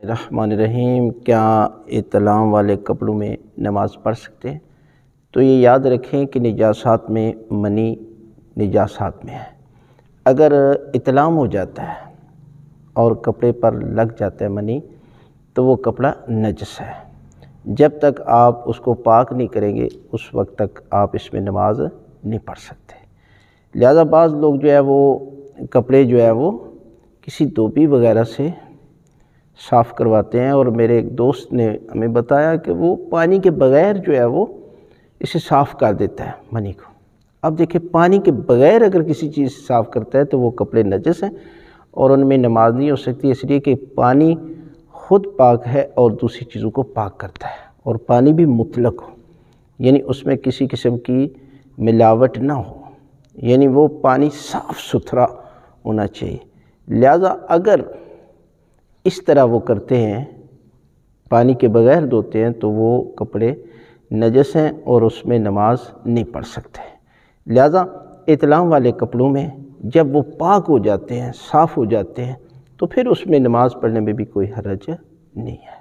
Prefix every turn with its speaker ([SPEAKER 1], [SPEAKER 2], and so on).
[SPEAKER 1] الرحمن الرحیم، کیا احتلام والے کپڑوں میں نماز پڑھ سکتے ہیں؟ تو یہ یاد رکھیں کہ نجاسات میں منی نجاسات میں ہے۔ اگر احتلام ہو جاتا ہے اور کپڑے پر لگ جاتا ہے منی تو وہ کپڑا نجس ہے۔ جب تک آپ اس کو پاک نہیں کریں گے اس وقت تک آپ اس میں نماز نہیں پڑھ سکتے۔ لہذا بعض لوگ جو ہے وہ کپڑے جو ہے وہ کسی دھوبی وغیرہ سے صاف کرواتے ہیں، اور میرے ایک دوست نے ہمیں بتایا کہ وہ پانی کے بغیر جو ہے وہ اسے صاف کر دیتا ہے منی کو۔ اب دیکھیں، پانی کے بغیر اگر کسی چیز سے صاف کرتا ہے تو وہ کپڑے نجس ہیں اور ان میں نماز نہیں ہو سکتی، اس لیے کہ پانی خود پاک ہے اور دوسری چیزوں کو پاک کرتا ہے، اور پانی بھی مطلق ہو، یعنی اس میں کسی قسم کی ملاوٹ نہ ہو، یعنی وہ پانی صاف ستھرا ہونا چاہیے۔ لہذا اگر اس طرح وہ کرتے ہیں، پانی کے بغیر دھوتے ہیں، تو وہ کپڑے نجس ہیں اور اس میں نماز نہیں پڑھ سکتے۔ لہذا احتلام والے کپڑوں میں جب وہ پاک ہو جاتے ہیں، صاف ہو جاتے ہیں، تو پھر اس میں نماز پڑھنے میں بھی کوئی حرج نہیں ہے۔